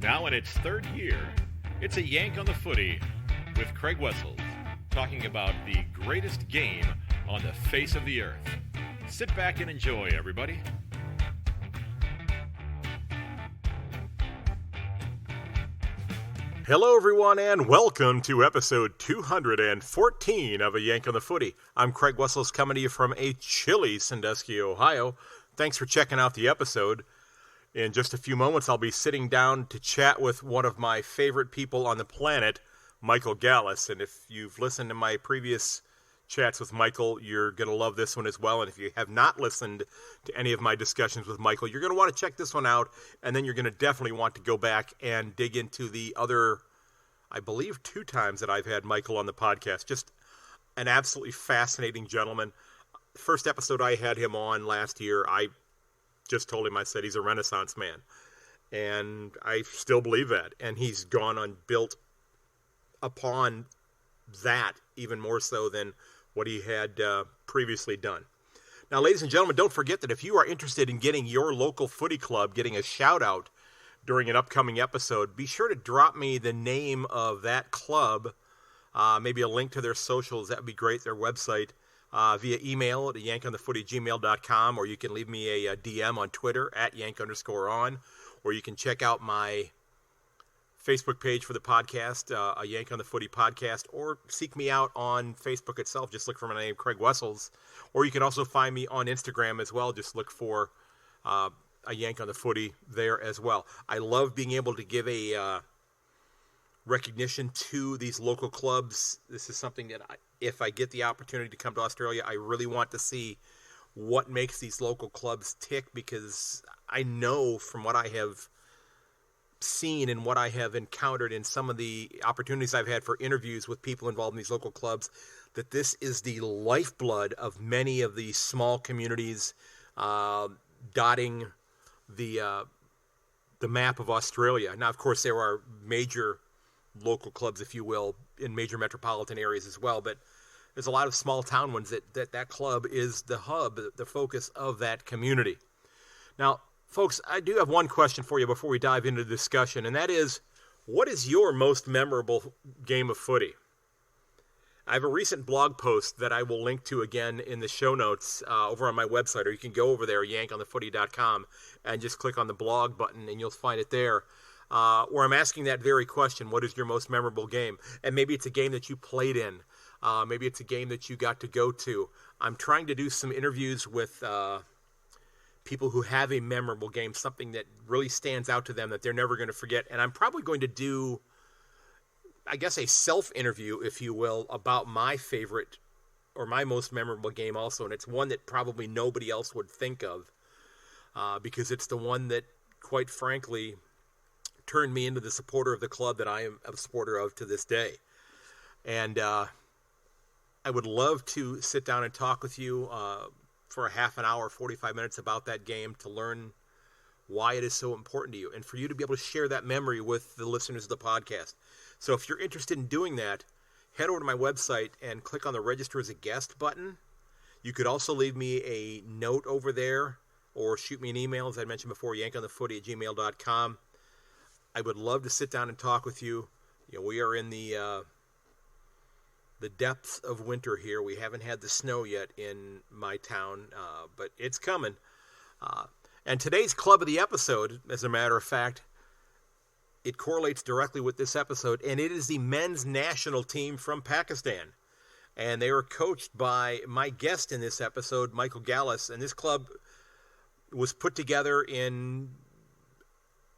Now in its third year, it's a Yank on the Footy with Craig Wessels, talking about the greatest game on the face of the earth. Sit back and enjoy, everybody. Hello, everyone, and welcome to episode 214 of A Yank on the Footy. I'm Craig Wessels, coming to you from a chilly Sandusky, Ohio. Thanks for checking out the episode. In just a few moments, I'll be sitting down to chat with one of my favorite people on the planet, Michael Gallus. And if you've listened to my previous chats with Michael, you're going to love this one as well. And if you have not listened to any of my discussions with Michael, you're going to want to check this one out. And then you're going to definitely want to go back and dig into the other, I believe, 2 times that I've had Michael on the podcast. Just an absolutely fascinating gentleman. The first episode I had him on last year, I just told him, I said, he's a Renaissance man. And I still believe that. And he's gone on, built upon that even more so than what he had previously done. Now, ladies and gentlemen, don't forget that if you are interested in getting your local footy club getting a shout out during an upcoming episode, be sure to drop me the name of that club, maybe a link to their socials. That would be great, their website, via email at ayankonthefooty@gmail.com, or you can leave me a DM on Twitter at @yank_on, or you can check out my Facebook page for the podcast, a Yank on the Footy podcast, or seek me out on Facebook itself. Just look for my name, Craig Wessels, or you can also find me on Instagram as well. Just look for a Yank on the Footy there as well. I love being able to give a recognition to these local clubs. This is something that if I get the opportunity to come to Australia, I really want to see what makes these local clubs tick, because I know from what I have seen and what I have encountered in some of the opportunities I've had for interviews with people involved in these local clubs, that this is the lifeblood of many of these small communities dotting the map of Australia. Now, of course, there are major local clubs, if you will, in major metropolitan areas as well, but there's a lot of small town ones that club is the hub, the focus of that community. Now, folks, I do have one question for you before we dive into the discussion, and that is, what is your most memorable game of footy? I have a recent blog post that I will link to again in the show notes over on my website, or you can go over there, ayankonthefooty.com, and just click on the blog button, and you'll find it there, where I'm asking that very question, what is your most memorable game? And maybe it's a game that you played in. Maybe it's a game that you got to go to. I'm trying to do some interviews with people who have a memorable game, something that really stands out to them that they're never going to forget. And I'm probably going to do, I guess, a self-interview, if you will, about my favorite or my most memorable game also. And it's one that probably nobody else would think of, because it's the one that, quite frankly, turned me into the supporter of the club that I am a supporter of to this day. And I would love to sit down and talk with you for a half an hour, 45 minutes about that game, to learn why it is so important to you, and for you to be able to share that memory with the listeners of the podcast. So if you're interested in doing that, head over to my website and click on the register as a guest button. You could also leave me a note over there, or shoot me an email, as I mentioned before, ayankonthefooty@gmail.com. I would love to sit down and talk with you. You know, we are in the depths of winter here. We haven't had the snow yet in my town, but it's coming. And today's club of the episode, as a matter of fact, it correlates directly with this episode, and it is the men's national team from Pakistan. And they were coached by my guest in this episode, Michael Gallus, and this club was put together in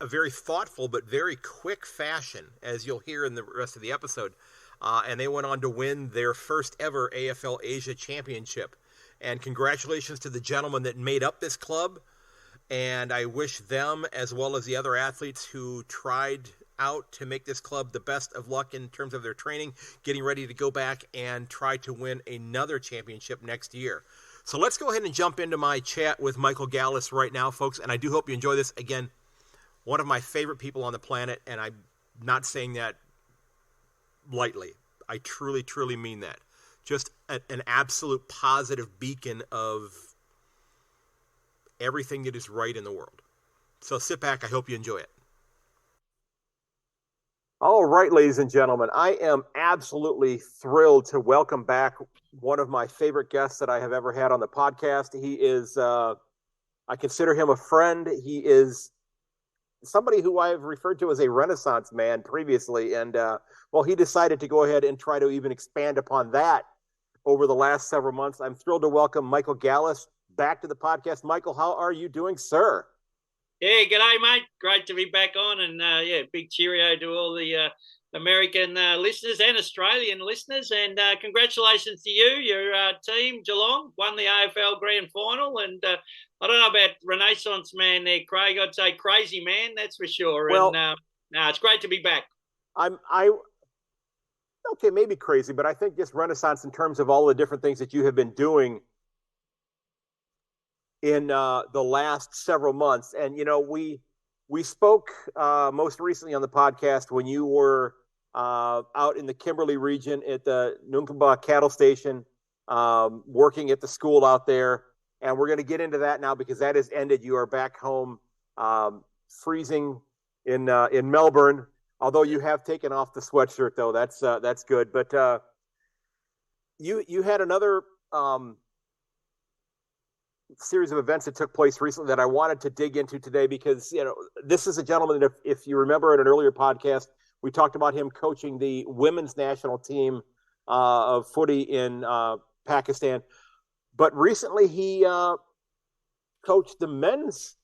a very thoughtful but very quick fashion, as you'll hear in the rest of the episode. And they went on to win their first ever AFL Asia Championship. And congratulations to the gentlemen that made up this club. And I wish them, as well as the other athletes who tried out to make this club, the best of luck in terms of their training, getting ready to go back and try to win another championship next year. So let's go ahead and jump into my chat with Michael Gallus right now, folks. And I do hope you enjoy this. Again, one of my favorite people on the planet, and I'm not saying that lightly. I truly, truly mean that. Just an absolute positive beacon of everything that is right in the world. So sit back. I hope you enjoy it. All right, ladies and gentlemen, I am absolutely thrilled to welcome back one of my favorite guests that I have ever had on the podcast. He is, I consider him a friend. He is somebody who I've referred to as a Renaissance man previously. And, well, he decided to go ahead and try to even expand upon that over the last several months. I'm thrilled to welcome Michael Gallus back to the podcast. Michael, how are you doing, sir? Yeah, g'day, mate. Great to be back on, and big cheerio to all the American listeners and Australian listeners, and congratulations to you. Your team, Geelong, won the AFL Grand Final, and I don't know about Renaissance man there, Craig. I'd say crazy man, that's for sure. Well, and it's great to be back. Okay, maybe crazy, but I think just Renaissance in terms of all the different things that you have been doing in the last several months. And, you know, we spoke most recently on the podcast when you were out in the Kimberley region at the Nunkamba cattle station, working at the school out there. And we're going to get into that now because that has ended. You are back home, freezing in Melbourne, although you have taken off the sweatshirt, though. That's good. But you had another series of events that took place recently that I wanted to dig into today because, you know, this is a gentleman that if you remember in an earlier podcast, we talked about him coaching the women's national team of footy in Pakistan. But recently he coached the men's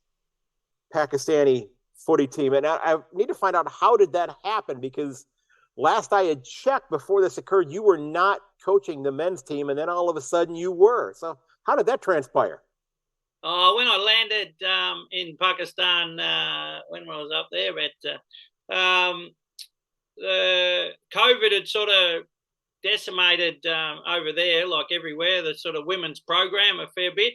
Pakistani footy team. And I need to find out, how did that happen? Because last I had checked before this occurred, you were not coaching the men's team. And then all of a sudden you were. So how did that transpire? When I landed in Pakistan, when I was up there, COVID had sort of decimated over there, like everywhere, the sort of women's program a fair bit.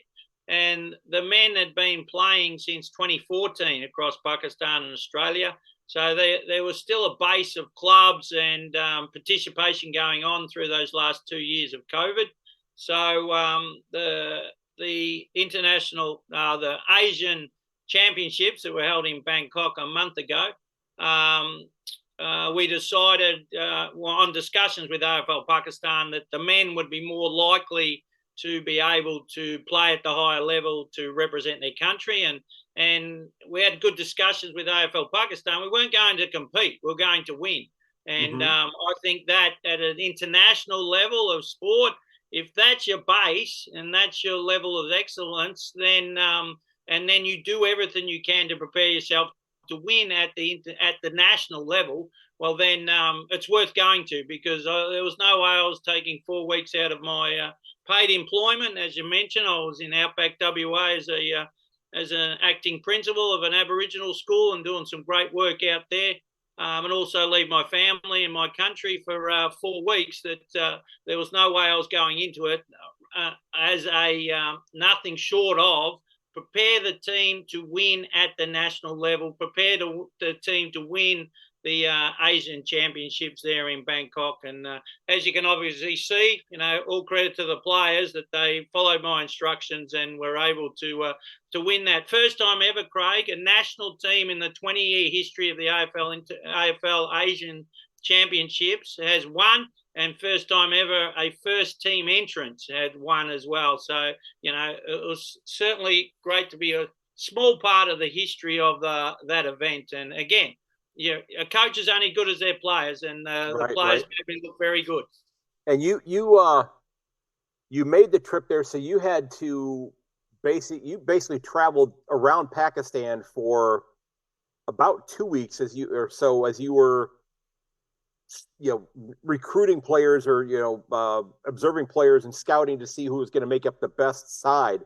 And the men had been playing since 2014 across Pakistan and Australia. So there was still a base of clubs and participation going on through those last 2 years of COVID. So the international, the Asian championships that were held in Bangkok a month ago, we decided on discussions with AFL Pakistan that the men would be more likely to be able to play at the higher level to represent their country. And we had good discussions with AFL Pakistan. We weren't going to compete. We were going to win. And I think that at an international level of sport, if that's your base and that's your level of excellence, then and then you do everything you can to prepare yourself to win at the national level, well, then it's worth going to, because there was no way I was taking 4 weeks out of my paid employment. As you mentioned, I was in Outback WA as an acting principal of an Aboriginal school and doing some great work out there. And also leave my family and my country for 4 weeks. That there was no way I was going into it as a nothing short of prepare the team to win at the national level, prepare the team to win the Asian championships there in Bangkok. And as you can obviously see, you know, all credit to the players that they followed my instructions and were able to win that. First time ever, Craig, a national team in the 20-year history of the AFL Asian Championships has won, and first time ever a first team entrance had won as well. So, you know, it was certainly great to be a small part of the history of that event. And again, yeah, a coach is only good as their players, and the players made me look very good. And you made the trip there, so you had to basically traveled around Pakistan for about 2 weeks as you were, you know, recruiting players or, you know, observing players and scouting to see who was going to make up the best side.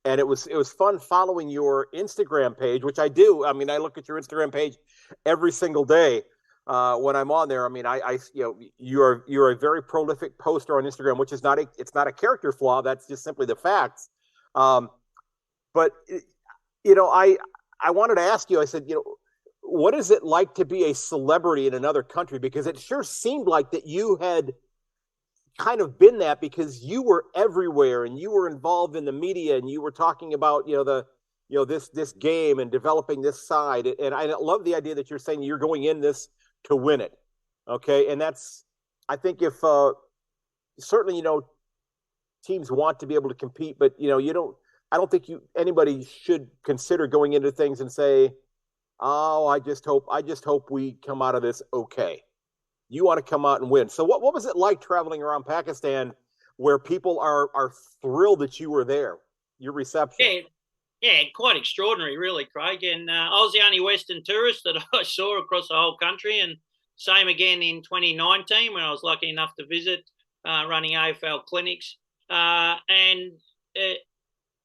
And it was fun following your Instagram page, which I do. I mean, I look at your Instagram page every single day when I'm on there. I mean, I you know, you're a very prolific poster on Instagram, which is not a character flaw. That's just simply the facts. But you know, I wanted to ask you. I said, you know, what is it like to be a celebrity in another country? Because it sure seemed like that you had kind of been that, because you were everywhere and you were involved in the media and you were talking about, you know, this game and developing this side. And I love the idea that you're saying you're going in this to win it. Okay, and that's, I think, if certainly, teams want to be able to compete, but I don't think anybody should consider going into things and say, oh, I just hope we come out of this okay. You want to come out and win. So what was it like traveling around Pakistan, where people are thrilled that you were there? Your reception? Yeah, quite extraordinary, really, Craig. And I was the only Western tourist that I saw across the whole country. And same again in 2019 when I was lucky enough to visit, running AFL clinics.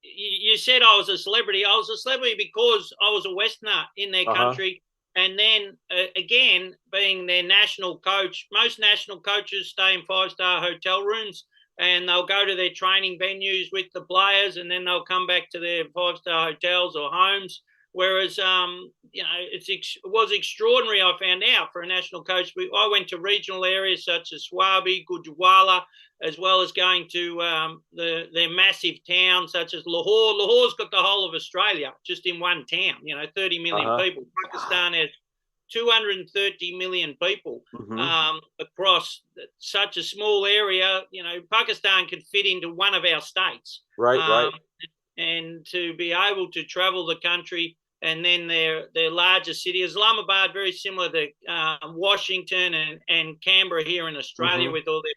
You said I was a celebrity. I was a celebrity because I was a Westerner in their country. And then, again, being their national coach, most national coaches stay in five-star hotel rooms, and they'll go to their training venues with the players, and then they'll come back to their five-star hotels or homes. Whereas, it was extraordinary, I found out, for a national coach. I went to regional areas such as Swabi, Gujranwala, as well as going to their massive towns such as Lahore. Lahore's got the whole of Australia just in one town, 30 million people. Pakistan has 230 million people across such a small area. Pakistan could fit into one of our states. Right. And to be able to travel the country, and then their largest city, Islamabad, very similar to Washington and Canberra here in Australia, with all their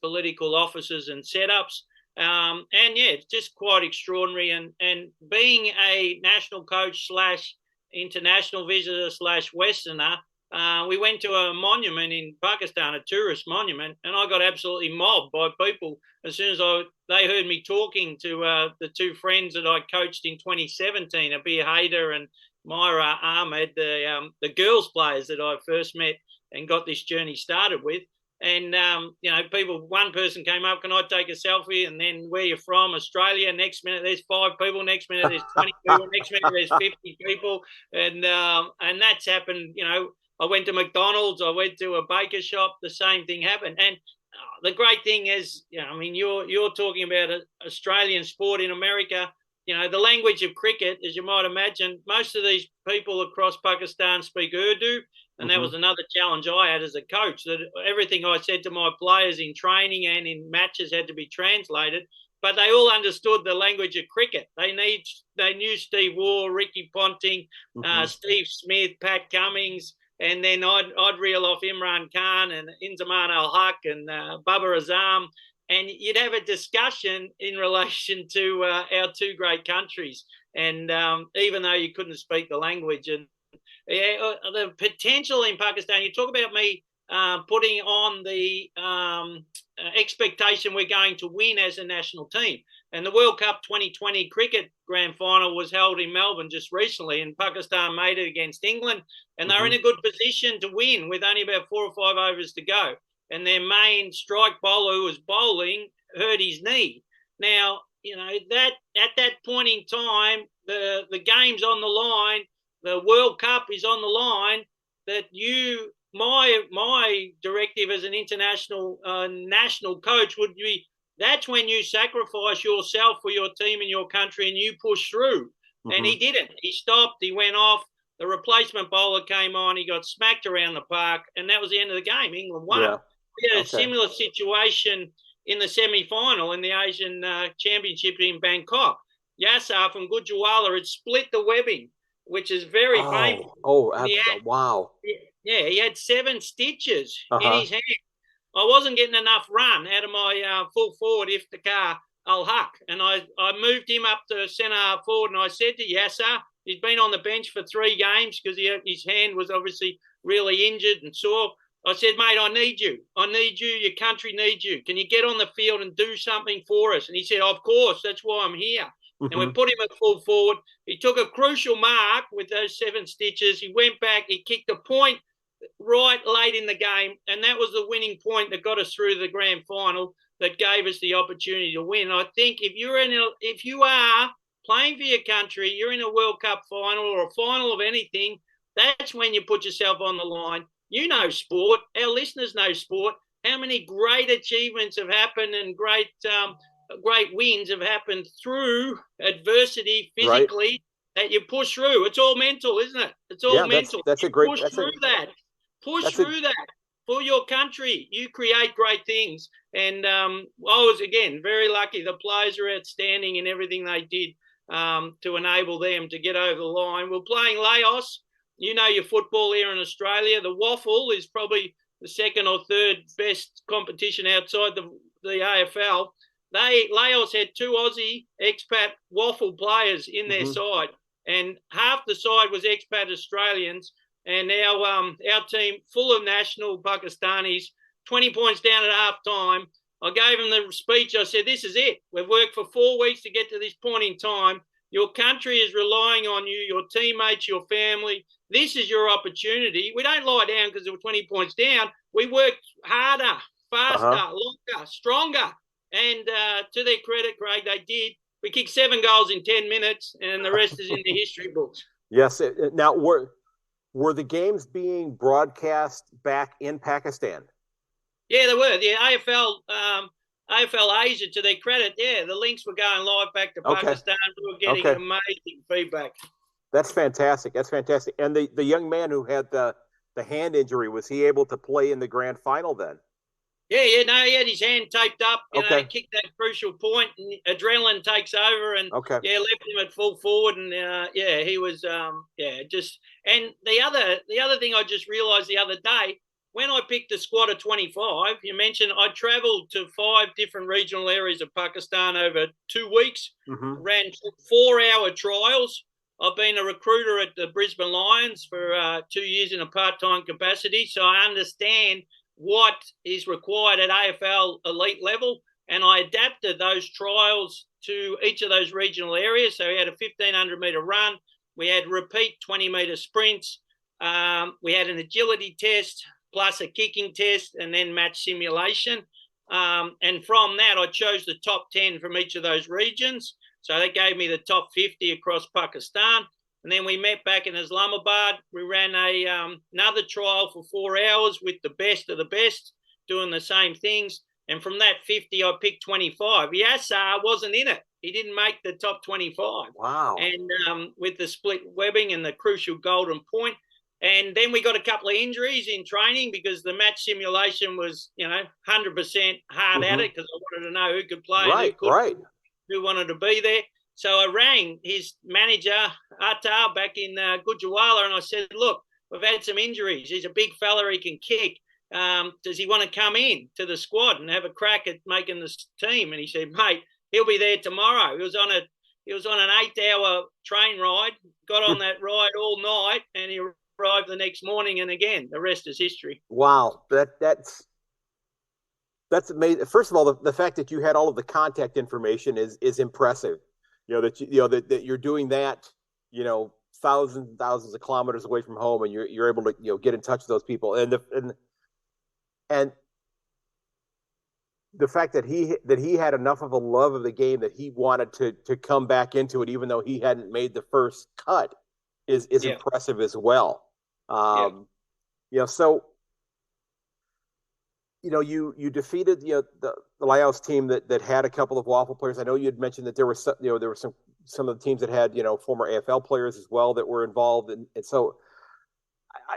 political offices and setups. It's just quite extraordinary. And being a national coach / international visitor / Westerner, we went to a monument in Pakistan, a tourist monument, and I got absolutely mobbed by people as soon as they heard me talking to the two friends that I coached in 2017, Abir Haider and Myra Ahmed, the girls players that I first met and got this journey started with. And, one person came up, can I take a selfie? And then, where you're from? Australia. Next minute, there's 5 people. Next minute, there's 20 people. Next minute, there's 50 people. And that's happened, I went to McDonald's. I went to a baker shop. The same thing happened. And the great thing is, you're talking about Australian sport in America. The language of cricket, as you might imagine, most of these people across Pakistan speak Urdu. And that was another challenge I had as a coach, that everything I said to my players in training and in matches had to be translated. But they all understood the language of cricket. They knew Steve Waugh, Ricky Ponting, Steve Smith, Pat Cummins. And then I'd reel off Imran Khan and Inzamam al-Haq and Babar Azam, and you'd have a discussion in relation to our two great countries. And even though you couldn't speak the language, and the potential in Pakistan, you talk about me putting on the expectation we're going to win as a national team. And the World Cup 2020 cricket grand final was held in Melbourne just recently, and Pakistan made it against England, and they're in a good position to win with only about 4 or 5 overs to go. And their main strike bowler, who was bowling, hurt his knee. Now, that at that point in time, the game's on the line, the World Cup is on the line, that my directive as an international national coach would be, that's when you sacrifice yourself for your team and your country and you push through. And he didn't. He stopped. He went off. The replacement bowler came on. He got smacked around the park, and that was the end of the game. England won. Yeah. We had a similar situation in the semi-final in the Asian Championship in Bangkok. Yasser from Gujranwala had split the webbing, which is very painful. Wow. Yeah, he had 7 stitches in his hand. I wasn't getting enough run out of my full forward, Iftikhar al-Haq. And I moved him up to centre forward, and I said to Yasser, he's been on the bench for 3 games because his hand was obviously really injured and sore. I said, mate, I need you. I need you. Your country needs you. Can you get on the field and do something for us? And he said, of course, that's why I'm here. And we put him at full forward. He took a crucial mark with those 7 stitches. He went back. He kicked a point right late in the game, and that was the winning point that got us through the grand final, that gave us the opportunity to win. I think if you are playing for your country, you're in a World Cup final or a final of anything, that's when you put yourself on the line. You know sport. Our listeners know sport. How many great achievements have happened and great wins have happened through adversity physically that you push through. It's all mental, isn't it? It's all mental. That's a great. Push through that. Push through that for your country. You create great things. And I was, again, very lucky. The players are outstanding in everything they did to enable them to get over the line. We're playing Laos. You know your football here in Australia. The waffle is probably the second or third best competition outside the AFL. Laos had 2 Aussie expat waffle players in their side, and half the side was expat Australians. And our team, full of national Pakistanis, 20 points down at half time. I gave them the speech. I said, this is it. We've worked for 4 weeks to get to this point in time. Your country is relying on you, your teammates, your family. This is your opportunity. We don't lie down because we're 20 points down. We worked harder, faster, longer, stronger. And to their credit, Craig, they did. We kicked 7 goals in 10 minutes, and the rest is in the history books. Yes. Now, were the games being broadcast back in Pakistan? Yeah, they were. The AFL Asia, to their credit, the links were going live back to Pakistan. We were getting amazing feedback. That's fantastic. That's fantastic. And the young man who had the hand injury, was he able to play in the grand final then? Yeah, he had his hand taped up. You know, he kicked that crucial point, and adrenaline takes over, and left him at full forward, and he was just. And the other thing I just realised the other day, when I picked the squad of 25, you mentioned I travelled to 5 different regional areas of Pakistan over 2 weeks, ran 4-hour trials. I've been a recruiter at the Brisbane Lions for 2 years in a part-time capacity, so I understand what is required at AFL elite level, and I adapted those trials to each of those regional areas. So we had a 1,500-metre run, we had repeat 20-metre sprints, we had an agility test plus a kicking test, and then match simulation. And from that, I chose the top 10 from each of those regions. So that gave me the top 50 across Pakistan. And then we met back in Islamabad. We ran another trial for 4 hours with the best of the best, doing the same things. And from that 50, I picked 25. Yassar wasn't in it. He didn't make the top 25. Wow. And with the split webbing and the crucial golden point. And then we got a couple of injuries in training because the match simulation was, 100% hard at it, because I wanted to know who could play and who couldn't, who wanted to be there. So I rang his manager, Attar, back in Gujranwala, and I said, look, we've had some injuries. He's a big fella, he can kick. Does he want to come in to the squad and have a crack at making this team? And he said, mate, he'll be there tomorrow. He was on an 8-hour train ride, got on that ride all night, and he arrived the next morning, and again, the rest is history. Wow, that's amazing. First of all, the fact that you had all of the contact information is impressive. That you're doing that, thousands and thousands of kilometers away from home, and you're able to get in touch with those people, and the fact that he had enough of a love of the game that he wanted to come back into it, even though he hadn't made the first cut, is impressive as well. So you defeated the Laos team that had a couple of waffle players. I know you had mentioned that there were some of the teams that had former AFL players as well that were involved, and so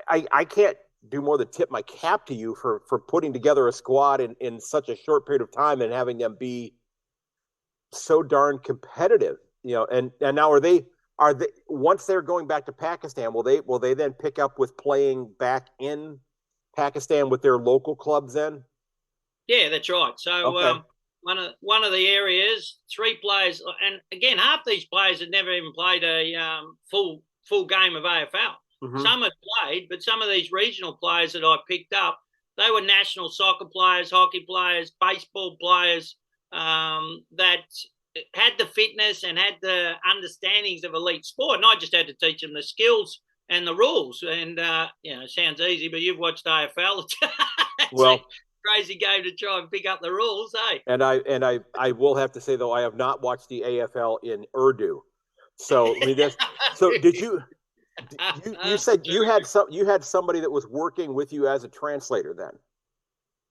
I can't do more than tip my cap to you for putting together a squad in such a short period of time and having them be so darn competitive. And now are they once they're going back to Pakistan, will they then pick up with playing back in Pakistan with their local clubs then? Yeah, that's right. So one of the areas, 3 players, and again, half these players had never even played a full game of AFL. Some had played, but some of these regional players that I picked up, they were national soccer players, hockey players, baseball players that had the fitness and had the understandings of elite sport. And I just had to teach them the skills and the rules. And, it sounds easy, but you've watched AFL. It's crazy game to try and pick up the rules, eh? And I will have to say, though, I have not watched the AFL in Urdu. So, so did you... You said you had somebody that was working with you as a translator then?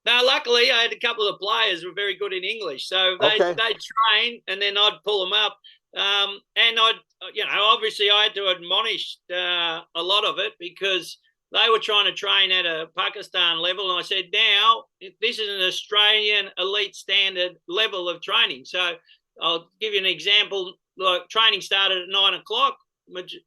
No, luckily I had a couple of players who were very good in English, so they'd train, and then I'd pull them up, and obviously I had to admonish a lot of it because they were trying to train at a Pakistan level. And I said, now, this is an Australian elite standard level of training. So I'll give you an example. Like training started at 9 o'clock.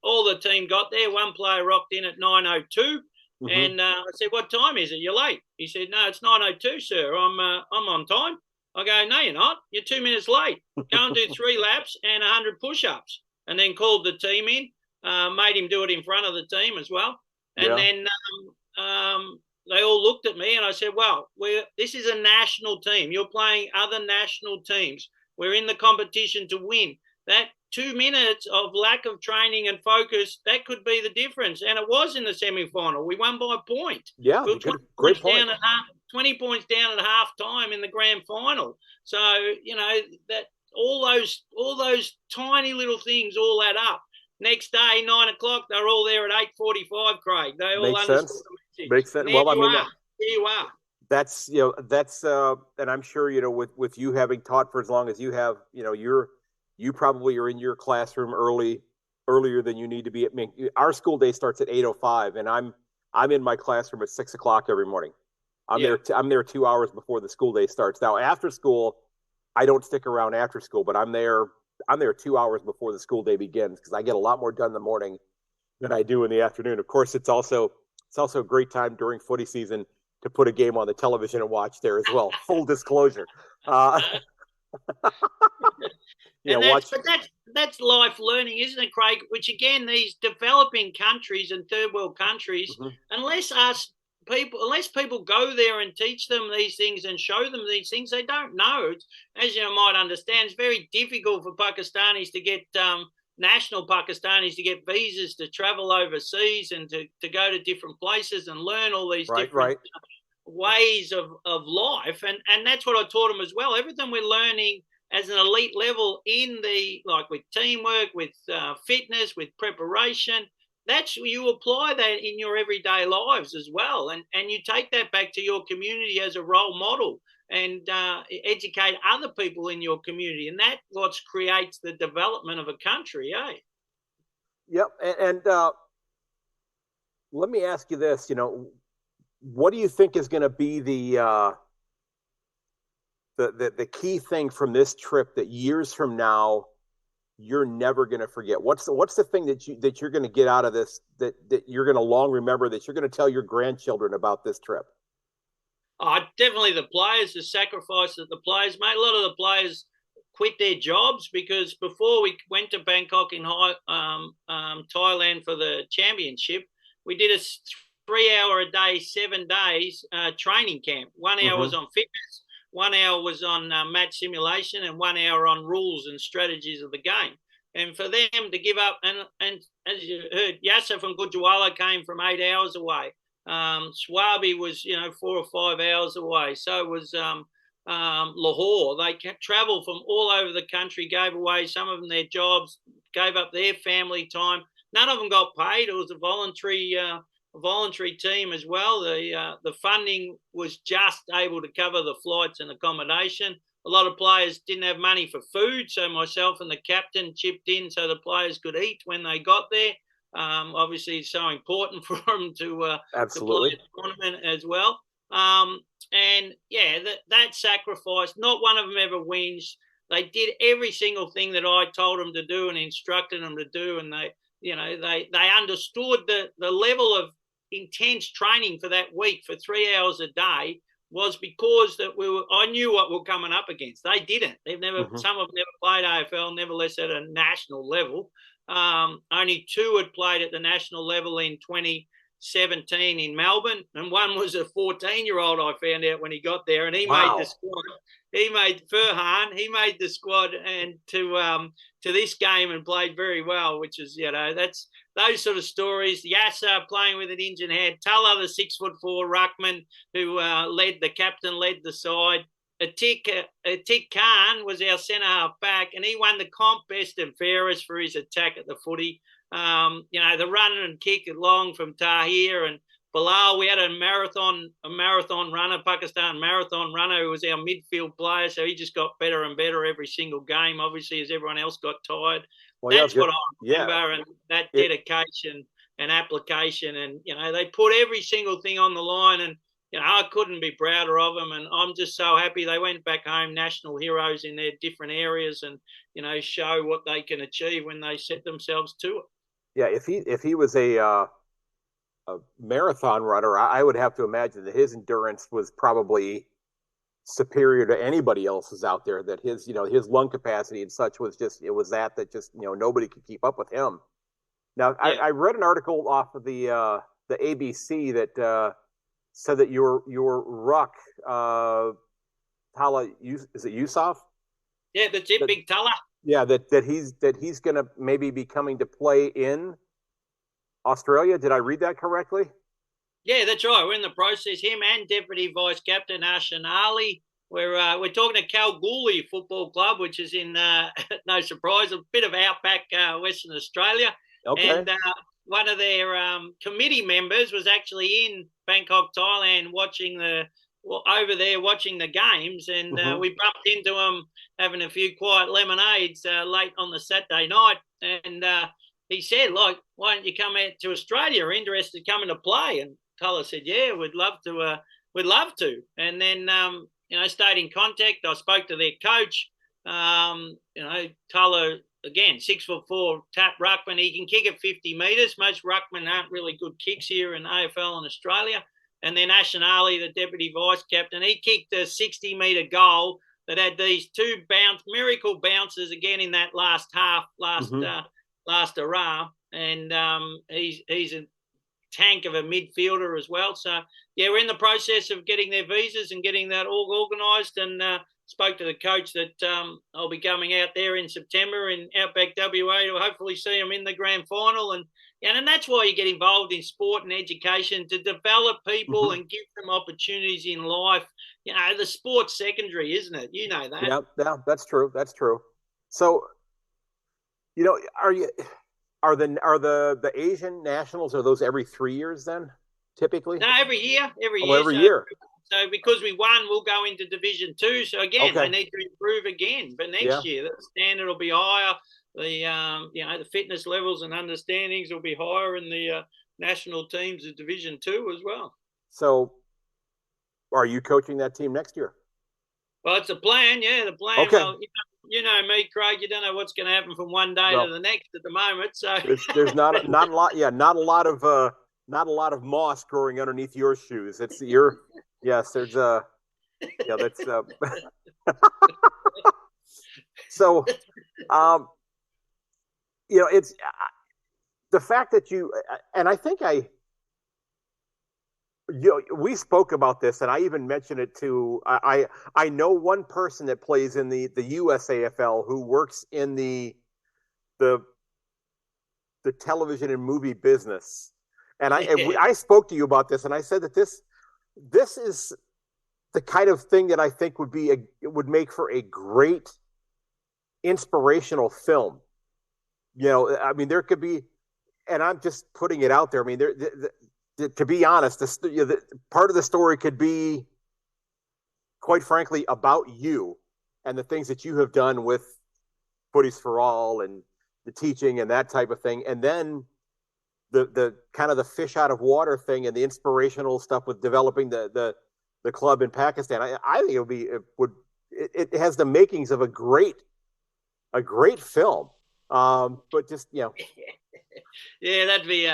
All the team got there. One player rocked in at 9:02. Mm-hmm. And I said, what time is it? You're late. He said, no, it's 9:02, sir. I'm on time. I go, no, you're not. You're 2 minutes late. Go and do 3 laps and 100 push-ups. And then called the team in, made him do it in front of the team as well. And then they all looked at me and I said, well, this is a national team. You're playing other national teams. We're in the competition to win. That 2 minutes of lack of training and focus, that could be the difference. And it was in the semi-final. We won by a point. Yeah, great point. 20 points down at half time in the grand final. So, that all those tiny little things all add up. Next day, 9 o'clock, they're all there at 8:45, Craig. They all understood the message. Makes sense. There you are. That's, and I'm sure, with you having taught for as long as you have, you probably are in your classroom earlier than you need to be. I mean, our school day starts at 8:05, and I'm in my classroom at 6 o'clock every morning. I'm there 2 hours before the school day starts. Now, after school, I don't stick around after school, but I'm there 2 hours before the school day begins because I get a lot more done in the morning than I do in the afternoon. Of course, it's also a great time during footy season to put a game on the television and watch there as well. Full disclosure. That's life learning, isn't it, Craig? Which again, these developing countries and third world countries, mm-hmm. unless people go there and teach them these things and show them these things, they don't know. As you might understand, it's very difficult for Pakistanis to get national Pakistanis to get visas to travel overseas and to go to different places and learn all these different ways of life. And that's what I taught them as well. Everything we're learning as an elite level with teamwork, with fitness, with preparation, you apply that in your everyday lives as well. And you take that back to your community as a role model and educate other people in your community. And that's what creates the development of a country, eh? Yep. And let me ask you this, what do you think is going to be the key thing from this trip that years from now you're never going to forget? What's the thing that you're going to get out of this that you're going to long remember, that you're going to tell your grandchildren about this trip? Definitely the players, the sacrifice that the players made. A lot of the players quit their jobs because before we went to Bangkok in Thailand for the championship, we did a 3 hour a day, 7 days training camp. 1 hour was on fitness, 1 hour was on match simulation, and 1 hour on rules and strategies of the game. And for them to give up, and as you heard, Yasser from Gujrala came from 8 hours away. Swabi was, 4 or 5 hours away. So was Lahore. They travelled from all over the country, gave away some of them their jobs, gave up their family time. None of them got paid. It was a voluntary team as well. The funding was just able to cover the flights and accommodation. A lot of players didn't have money for food, so myself and the captain chipped in so the players could eat when they got there. Obviously, it's so important for them to play the tournament as well. That sacrifice, not one of them ever wins. They did every single thing that I told them to do and instructed them to do, and they understood the level of intense training for that week for 3 hours a day was because I knew what we're coming up against. They didn't. They've never. Some of them never played AFL, never less at a national level. Only 2 had played at the national level in 2017 in Melbourne, and one was a 14-year-old. I found out when he got there, and he made the squad. He made Furhan. He made the squad and to this game and played very well. Which is that's those sort of stories. Yasser playing with an injured hand. Tullah, the 6'4" ruckman who led the side. Atik Khan was our centre half back, and he won the comp best and fairest for his attack at the footy. The run and kick long from Tahir and Bilal. We had a marathon runner, Pakistan marathon runner, who was our midfield player. So he just got better and better every single game, obviously, as everyone else got tired. That's what I remember, and that dedication and application, and they put every single thing on the line, and I couldn't be prouder of them, and I'm just so happy they went back home national heroes in their different areas, and show what they can achieve when they set themselves to it. Yeah, if he was a marathon runner, I would have to imagine that his endurance was probably superior to anybody else's out there. That his lung capacity and such was just nobody could keep up with him. Now, yeah. I read an article off of the ABC that said that your ruck, Tala, is it Yusuf? Yeah, that's it, Big Tala. Yeah, that he's going to maybe be coming to play in Australia. Did I read that correctly? Yeah, that's right. We're in the process. Him and Deputy Vice Captain Ashan Ali. We're talking to Kalgoorlie Football Club, which is in no surprise, a bit of outback Western Australia. Okay. And one of their committee members was actually in Bangkok, Thailand, watching the games, and we bumped into him having a few quiet lemonades late on the Saturday night, and he said, "Like, why don't you come out to Australia? We're interested in coming to play." And Tulla said, "Yeah, we'd love to." And then stayed in contact. I spoke to their coach. Tulla, again, 6'4" tap ruckman. He can kick at 50 metres. Most ruckmen aren't really good kicks here in AFL in Australia. And then Ashan Ali, the deputy vice captain, he kicked a 60-metre goal that had these two miracle bounces again in that last half, last hurrah. And he's a tank of a midfielder as well. So, yeah, we're in the process of getting their visas and getting that all organised, and spoke to the coach that I'll be coming out there in September in Outback WA to hopefully see them in the grand final. And that's why you get involved in sport and education, to develop people and give them opportunities in life. The sport's secondary, isn't it? You know that. Yeah, that's true. That's true. So, are the Asian nationals, are those every 3 years then, typically? No, every year. Every year. So because we won, we'll go into Division 2. So again, they need to improve again. But next year, the standard will be higher. The fitness levels and understandings will be higher in the national teams of Division 2 as well. So, are you coaching that team next year? Well, it's a plan. Yeah, the plan. Okay. Well, you know me, Craig. You don't know what's going to happen from one day to the next at the moment. So there's not a lot. Yeah, not a lot of moss growing underneath your shoes. It's your. Yes, there's that's so it's the fact that you, and I think we spoke about this, and I even mentioned it to, I know one person that plays in the USAFL who works in the television and movie business. And I spoke to you about this, and I said that this is the kind of thing that I think would make for a great inspirational film. I mean, there could be, and I'm just putting it out there. I mean, to be honest, part of the story could be, quite frankly, about you and the things that you have done with Footies for All and the teaching and that type of thing. And then the kind of the fish out of water thing and the inspirational stuff with developing the club in Pakistan. I think it has the makings of a great film. But just, Yeah, that'd be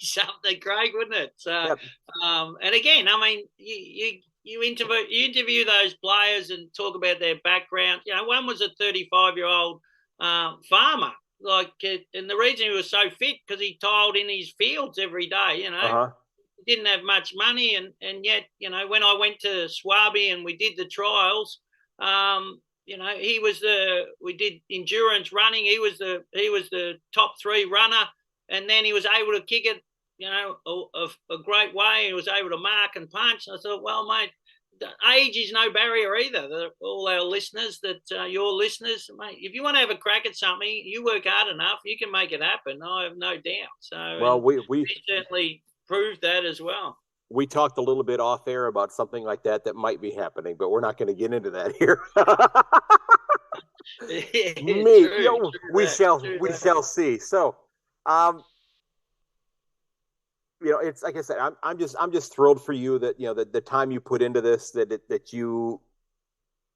something, Craig, wouldn't it? So, and again, I mean, you interview those players and talk about their background. One was a 35-year-old farmer, and the reason he was so fit because he tiled in his fields every day. He didn't have much money, and yet, when I went to Swabi and we did the trials, we did endurance running. He was the top 3 runner, and then he was able to kick it, a great way. He was able to mark and punch. And I thought, well, mate, age is no barrier either. All our listeners, your listeners, mate, if you want to have a crack at something, you work hard enough, you can make it happen. I have no doubt. So, well, we certainly proved that as well. We talked a little bit off air about something like that might be happening, but we're not going to get into that here. Me, True we that, shall true we that. shall see. So, um, it's like I said, I'm just thrilled for you that that the time you put into this, that you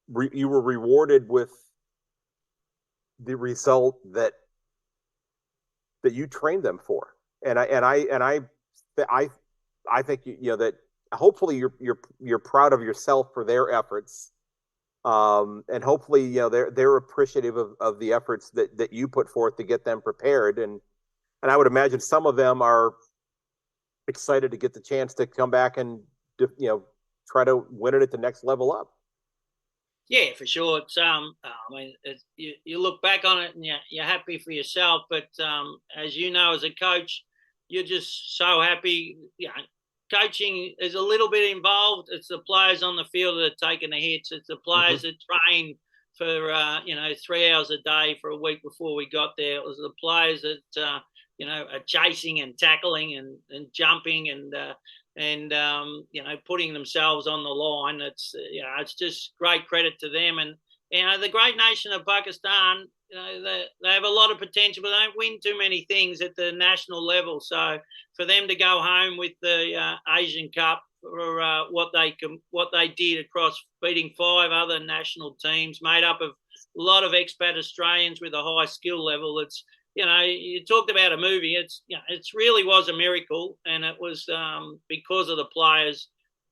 were rewarded with the result that you trained them for, I I think that hopefully you're proud of yourself for their efforts, and hopefully they're appreciative of the efforts that you put forth to get them prepared, and I would imagine some of them are excited to get the chance to come back and try to win it at the next level up. Yeah, for sure. It's I mean, you look back on it and you're happy for yourself, but as you know, as a coach, you're just so happy. Coaching is a little bit involved. It's the players on the field that are taking the hits. It's the players that train for 3 hours a day for a week before we got there. It was the players that are chasing and tackling and jumping and putting themselves on the line. It's just great credit to them. And the great nation of Pakistan, they have a lot of potential, but they don't win too many things at the national level. So for them to go home with the Asian Cup, or what they did across beating 5 other national teams made up of a lot of expat Australians with a high skill level, you talked about a movie. It really was a miracle, and it was because of the players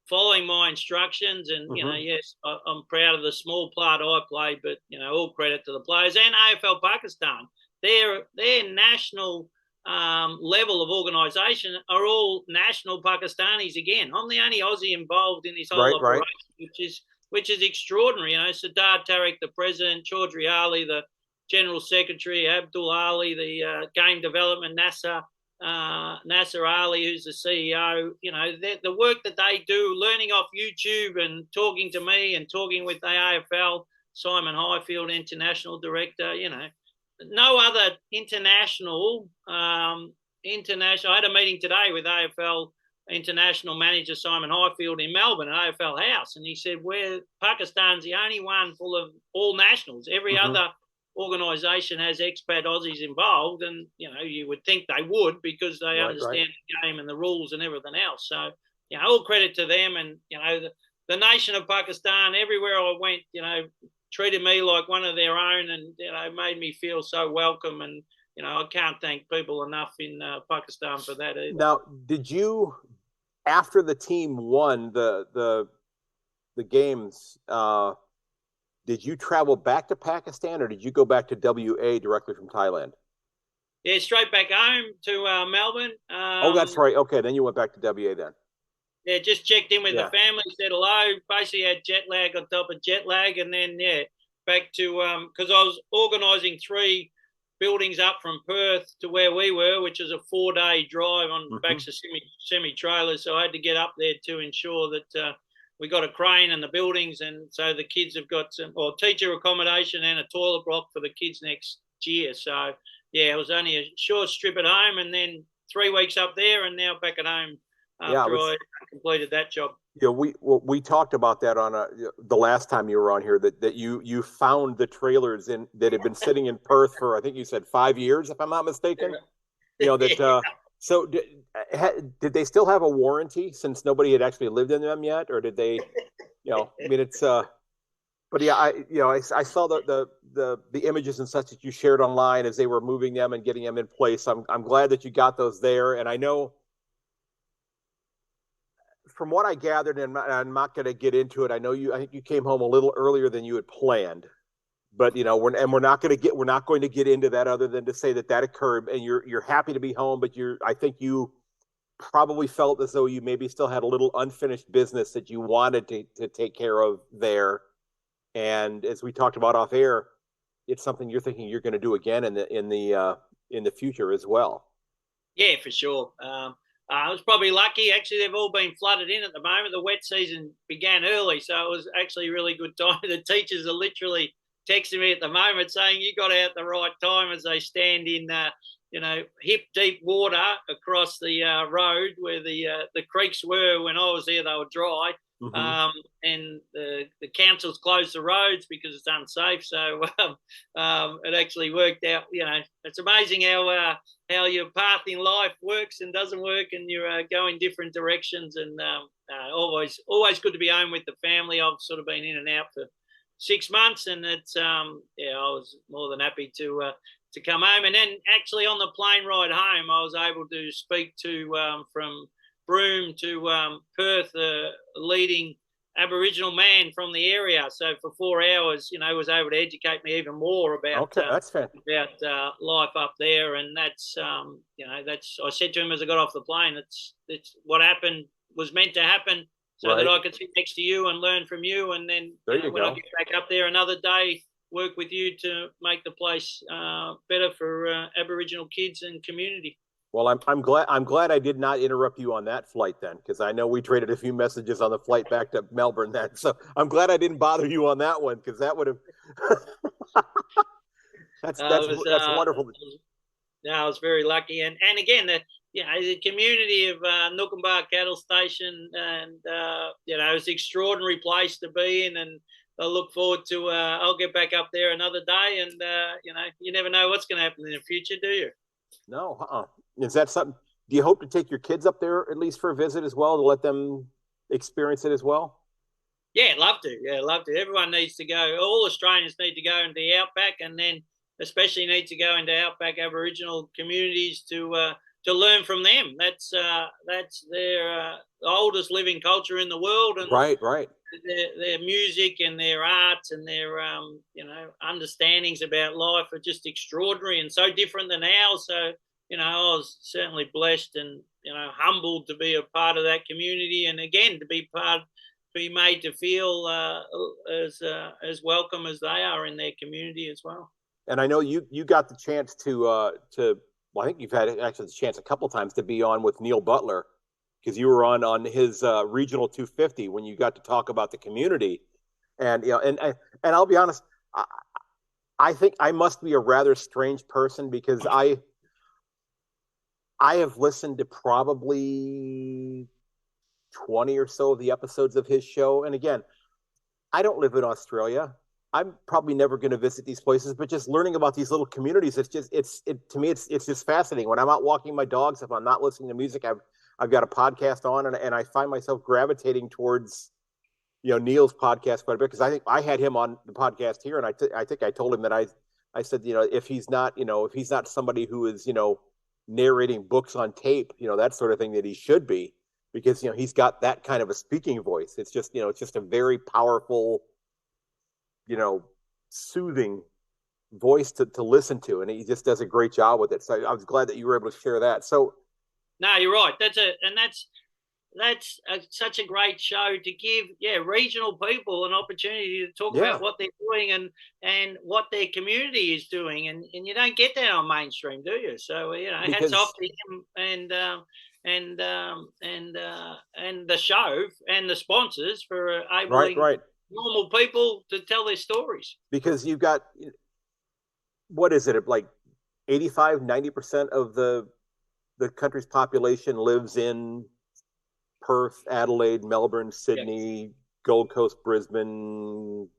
following my instructions. And yes, I'm proud of the small part I played, but all credit to the players and AFL Pakistan. Their national level of organisation are all national Pakistanis again. I'm the only Aussie involved in this whole operation, which is extraordinary. Sardar Tariq, the president, Chaudhry Ali, the General Secretary, Abdul Ali, the game development, Nasser Ali, who's the CEO. The work that they do, learning off YouTube and talking to me and talking with the AFL, Simon Highfield, international director. No other international. I had a meeting today with AFL international manager Simon Highfield in Melbourne at AFL House, and he said Pakistan's the only one full of all nationals. Every other organisation has expat Aussies involved, and you would think they would, because they understand the game and the rules and everything else. So all credit to them. And the nation of Pakistan, everywhere I went, treated me like one of their own, and made me feel so welcome. And I can't thank people enough in Pakistan for that either. Now, did you, after the team won the games, did you travel back to Pakistan, or did you go back to WA directly from Thailand? Yeah, straight back home to Melbourne. Oh, that's right. Okay, then you went back to WA then. Yeah, just checked in with the family, said hello. Basically had jet lag on top of jet lag, and then back to because I was organising 3 buildings up from Perth to where we were, which is a 4-day drive on backs of semi-trailers. So I had to get up there to ensure that we got a crane and the buildings, and so the kids have got teacher accommodation and a toilet block for the kids next year. So it was only a short strip at home, and then 3 weeks up there, and now back at home after I completed that job. Yeah, we talked about that on the last time you were on here, that you found the trailers that had been sitting in Perth for, I think you said 5 years, if I'm not mistaken. So did they still have a warranty, since nobody had actually lived in them yet, or did they? I mean, it's but yeah, I saw the images and such that you shared online as they were moving them and getting them in place. I'm glad that you got those there, and I know, from what I gathered, and I'm not going to get into it, I think you came home a little earlier than you had planned, but we're not going to get into that, other than to say that occurred, and you're happy to be home, but I think you probably felt as though you maybe still had a little unfinished business that you wanted to take care of there. And as we talked about off air, it's something you're thinking you're going to do again in the future as well. Yeah, for sure. I was probably lucky. Actually, they've all been flooded in at the moment. The wet season began early, so it was actually a really good time. The teachers are literally texting me at the moment saying you got out the right time, as they stand in, hip-deep water across the road where the creeks were. When I was there, they were dry. and the council's closed the roads because it's unsafe. So it actually worked out. It's amazing how your path in life works and doesn't work, and you're going different directions. And always good to be home with the family. I've sort of been in and out for 6 months, and it's I was more than happy to come home. And then actually on the plane ride home, I was able to speak to from Broome to Perth, a leading Aboriginal man from the area. So for 4 hours, was able to educate me even more about about life up there. And that's I said to him as I got off the plane, it's what happened was meant to happen, so that I could sit next to you and learn from you. And then when I get back up there another day, work with you to make the place better for Aboriginal kids and community. Well, I'm glad I did not interrupt you on that flight then, because I know we traded a few messages on the flight back to Melbourne then. So I'm glad I didn't bother you on that one, because that would have. that's wonderful. I was very lucky, and again, the community of Nookumbar Cattle Station, and it's an extraordinary place to be in, and I look forward to. I'll get back up there another day, and you never know what's going to happen in the future, do you? No, Is that something? Do you hope to take your kids up there at least for a visit as well, to let them experience it as well? Yeah, love to. Yeah, love to. Everyone needs to go. All Australians need to go into the outback, and then especially need to go into outback Aboriginal communities to learn from them. That's their oldest living culture in the world, and right. Their music and their arts and their understandings about life are just extraordinary and so different than ours. So I was certainly blessed and humbled to be a part of that community, and again to be made to feel as welcome as they are in their community as well. And I know you got the chance to I think you've had actually the chance a couple of times to be on with Neil Butler, because you were on his regional 250 when you got to talk about the community. And and I'll be honest, I think I must be a rather strange person, because I have listened to probably 20 or so of the episodes of his show. And again, I don't live in Australia. I'm probably never going to visit these places, but just learning about these little communities, to me, it's just fascinating. When I'm out walking my dogs, if I'm not listening to music, I've got a podcast on, and I find myself gravitating towards, Neil's podcast quite a bit, because I think I had him on the podcast here, and I think I told him that I said, if he's not somebody who is, narrating books on tape, that sort of thing, that he should be, because, he's got that kind of a speaking voice. It's just, it's just a very powerful, soothing voice to listen to, and he just does a great job with it. So I was glad that you were able to share that. So no, you're right. That's such a great show to give regional people an opportunity to talk about what they're doing and what their community is doing, and you don't get that on mainstream, do you? So hats off to him and the show and the sponsors for enabling normal people to tell their stories. Because you've got, what is it, like 85-90% of the country's population lives in Perth, Adelaide, Melbourne, Sydney, Gold Coast, Brisbane,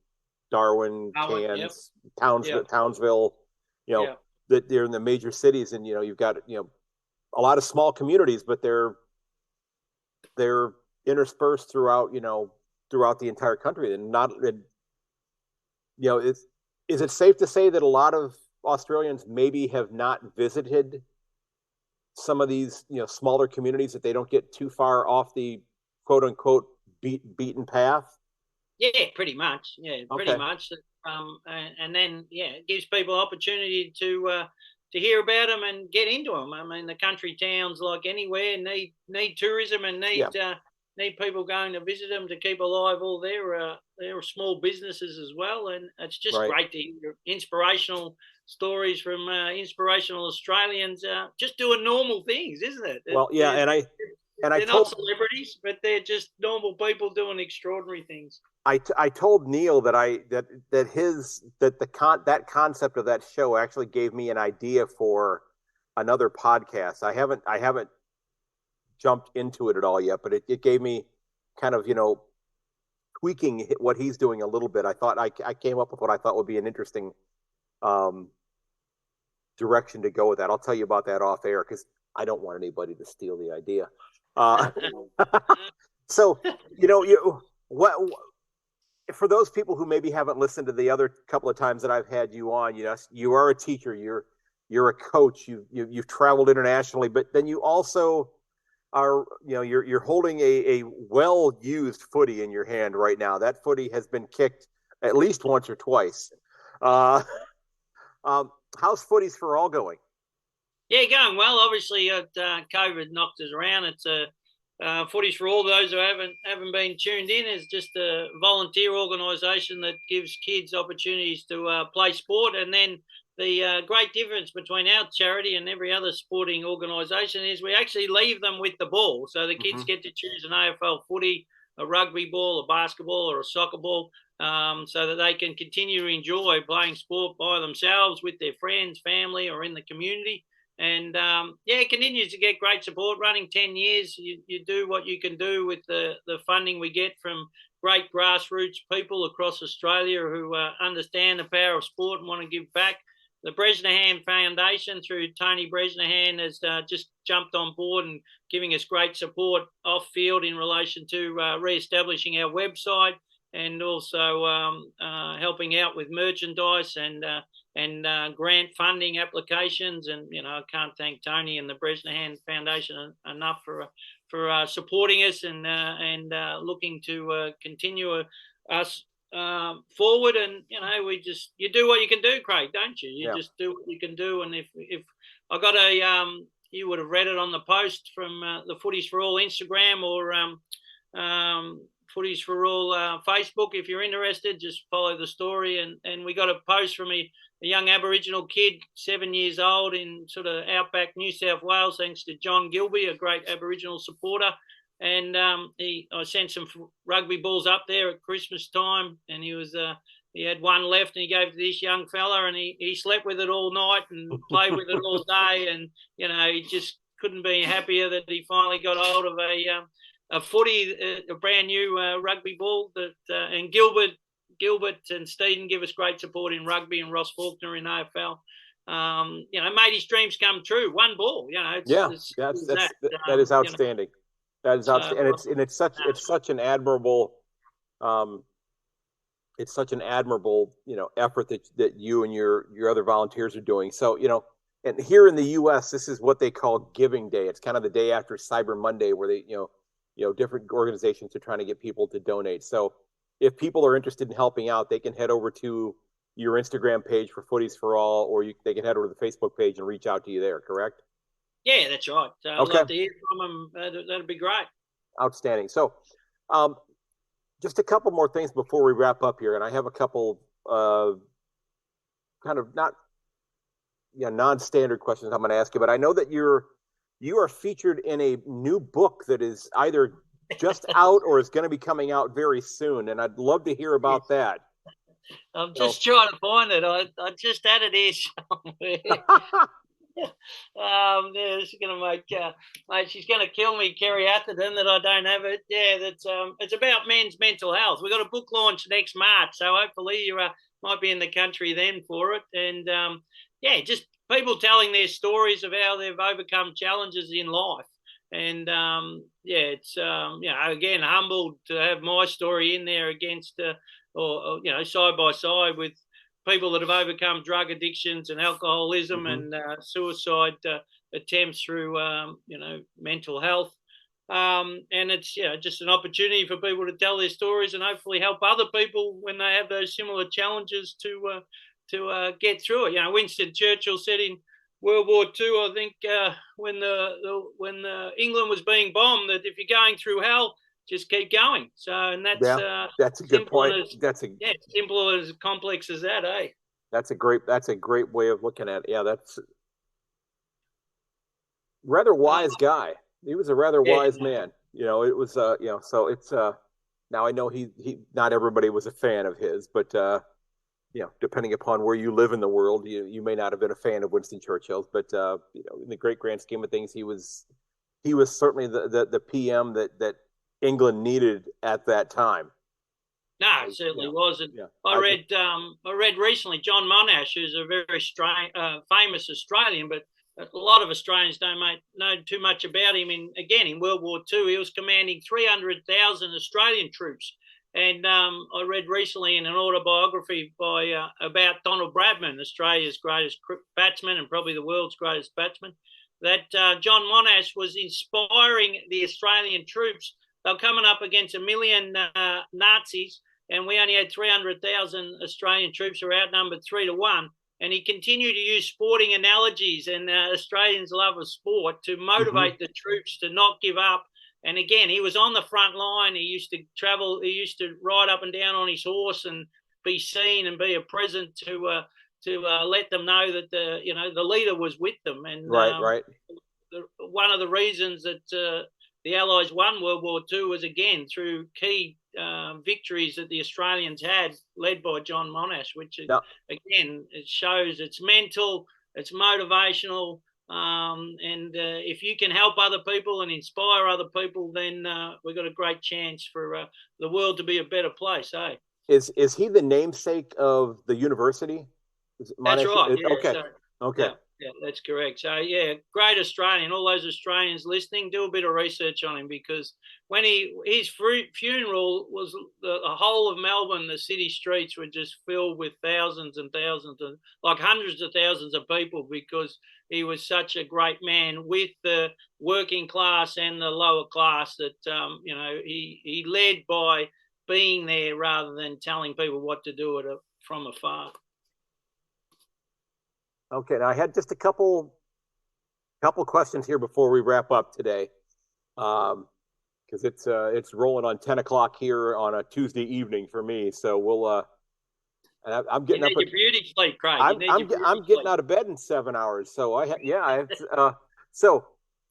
Darwin, Cairns, Townsville, that they're in the major cities, and you've got a lot of small communities, but they're interspersed throughout the entire country. And is it safe to say that a lot of Australians maybe have not visited some of these smaller communities, that they don't get too far off the quote unquote beaten path? Yeah, pretty much. Pretty much. And then it gives people opportunity to hear about them and get into them. I mean, the country towns, like anywhere, need tourism and need people going to visit them to keep alive all their small businesses as well. And it's just great to hear inspirational stories from inspirational Australians just doing normal things, isn't it? Well, they're not celebrities, but they're just normal people doing extraordinary things. I told Neil that that concept of that show actually gave me an idea for another podcast. I haven't jumped into it at all yet, but it gave me kind of tweaking what he's doing a little bit. I came up with what I thought would be an interesting direction to go with that. I'll tell you about that off air because I don't want anybody to steal the idea. So, what for those people who maybe haven't listened to the other couple of times that I've had you on, you are a teacher, you're a coach, you've traveled internationally, but then you also are, you're holding a well-used footy in your hand right now. That footy has been kicked at least once or twice. How's Footies for All going? Yeah, going well. Obviously, COVID knocked us around. It's Footies for All. Those who haven't been tuned in, is just a volunteer organisation that gives kids opportunities to play sport. And then the great difference between our charity and every other sporting organisation is we actually leave them with the ball. So the kids get to choose an AFL footy, a rugby ball, a basketball, or a soccer ball, so that they can continue to enjoy playing sport by themselves with their friends, family, or in the community. And it continues to get great support. Running 10 years, you do what you can do with the funding we get from great grassroots people across Australia who understand the power of sport and want to give back. The Bresnahan Foundation, through Tony Bresnahan, has just jumped on board and giving us great support off field in relation to re-establishing our website, and also helping out with merchandise and grant funding applications. And I can't thank Tony and the Bresnahan Foundation enough for supporting us and looking to continue us forward. And you do what you can do, Craig, don't you? You just do what you can do. And if I got you would have read it on the post from the Footies for All Instagram or Footies for All Facebook. If you're interested, just follow the story. And we got a post from a young Aboriginal kid, 7 years old, in sort of outback New South Wales, thanks to John Gilby, a great Aboriginal supporter. And I sent some rugby balls up there at Christmas time, and he had one left, and he gave to this young fella, and he slept with it all night and played with it all day. And he just couldn't be happier that he finally got hold of a footy, a brand new rugby ball. And Gilbert and Steeden give us great support in rugby, and Ross Faulkner in AFL. Made his dreams come true. One ball, that is outstanding. That is outstanding, and it's such an admirable, effort that you and your other volunteers are doing. So and here in the U.S., this is what they call Giving Day. It's kind of the day after Cyber Monday, where they different organizations are trying to get people to donate. So if people are interested in helping out, they can head over to your Instagram page for Footies for All, or they can head over to the Facebook page and reach out to you there, correct? Yeah, that's right. I'd love to hear from them. That'd be great. Outstanding. So just a couple more things before we wrap up here. And I have a couple kind of non-standard questions I'm going to ask you, but I know that you are featured in a new book that is either just out or is going to be coming out very soon, and I'd love to hear about that. I'm just trying to find it. I just had it here somewhere. She's going to mate, she's going to kill me, Kerry Atherton, that I don't have it. Yeah, it's about men's mental health. We've got a book launch next March, so hopefully you might be in the country then for it. And just people telling their stories of how they've overcome challenges in life. And it's again, humbled to have my story in there against or side by side with people that have overcome drug addictions and alcoholism and suicide attempts through mental health. And it's just an opportunity for people to tell their stories and hopefully help other people when they have those similar challenges to get through it. Winston Churchill said in World War II, I think, when the England was being bombed, that if you're going through hell, just keep going. So, and that's a good point. Simple as complex as that, eh? That's a great way of looking at it. Yeah, that's rather wise guy. He was a rather wise man. It was so it's now I know he not everybody was a fan of his, but depending upon where you live in the world, you may not have been a fan of Winston Churchill's, but in the great grand scheme of things, he was certainly the PM that England needed at that time. No, it certainly wasn't. Yeah. I read recently John Monash, who's a very famous Australian, but a lot of Australians don't know too much about him. In World War II, he was commanding 300,000 Australian troops. And I read recently in an autobiography by about Donald Bradman, Australia's greatest batsman and probably the world's greatest batsman, that John Monash was inspiring the Australian troops. They were coming up against 1 million Nazis, and we only had 300,000 Australian troops who were outnumbered 3-1. And he continued to use sporting analogies, and Australians' love of sport, to motivate the troops to not give up. And again, he was on the front line. He used to travel. He used to ride up and down on his horse and be seen and be a present to let them know that the leader was with them. And right. One of the reasons that the Allies won World War II was, again, through key victories that the Australians had, led by John Monash, which again, it shows it's mental, it's motivational. If you can help other people and inspire other people, then we've got a great chance for the world to be a better place. Is he the namesake of the university? That's right. Yeah, okay. Okay. Yeah, that's correct. So, great Australian. All those Australians listening, do a bit of research on him, because when his funeral was, the whole of Melbourne, the city streets were just filled with thousands and thousands, like hundreds of thousands of people, because he was such a great man with the working class and the lower class that, he led by being there rather than telling people what to do from afar. Okay, now I had just a couple questions here before we wrap up today, because it's rolling on 10 o'clock here on a Tuesday evening for me. So we'll. I'm getting you up. Need your beauty sleep, Craig. I'm getting out of bed in 7 hours. So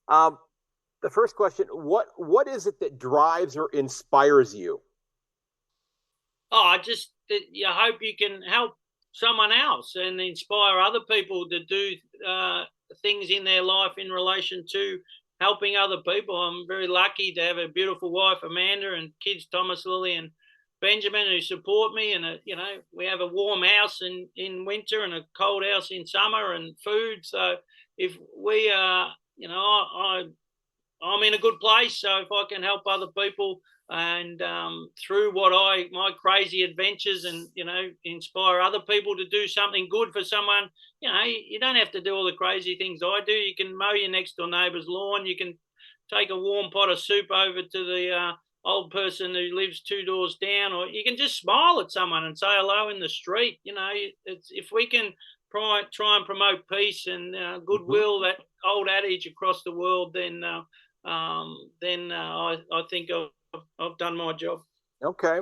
the first question: what is it that drives or inspires you? I hope you can help someone else and inspire other people to do things in their life in relation to helping other people. I'm very lucky to have a beautiful wife, Amanda, and kids, Thomas, Lily, and Benjamin, who support me. And, we have a warm house in winter and a cold house in summer, and food. So if we I'm in a good place. So if I can help other people, and through my crazy adventures, and inspire other people to do something good for someone, you don't have to do all the crazy things I do. You can mow your next door neighbour's lawn. You can take a warm pot of soup over to the old person who lives 2 doors down, or you can just smile at someone and say hello in the street. If we can try and promote peace and goodwill, that old adage across the world, then I think I've done my job. Okay.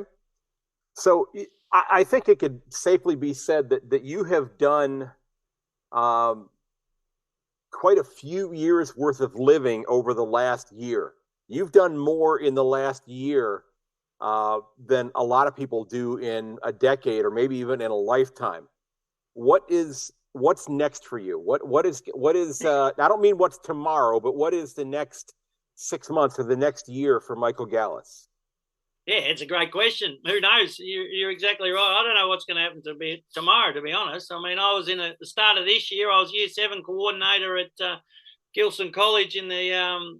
So I think it could safely be said that you have done quite a few years worth of living over the last year. You've done more in the last year than a lot of people do in a decade, or maybe even in a lifetime. What's next for you? What is I don't mean what's tomorrow, but what is the next 6 months or the next year for Michael Gallus? Yeah, it's a great question. Who knows? You're exactly right. I don't know what's going to happen tomorrow, to be honest. I mean, I was the start of this year, I was Year 7 coordinator at Gilson College in the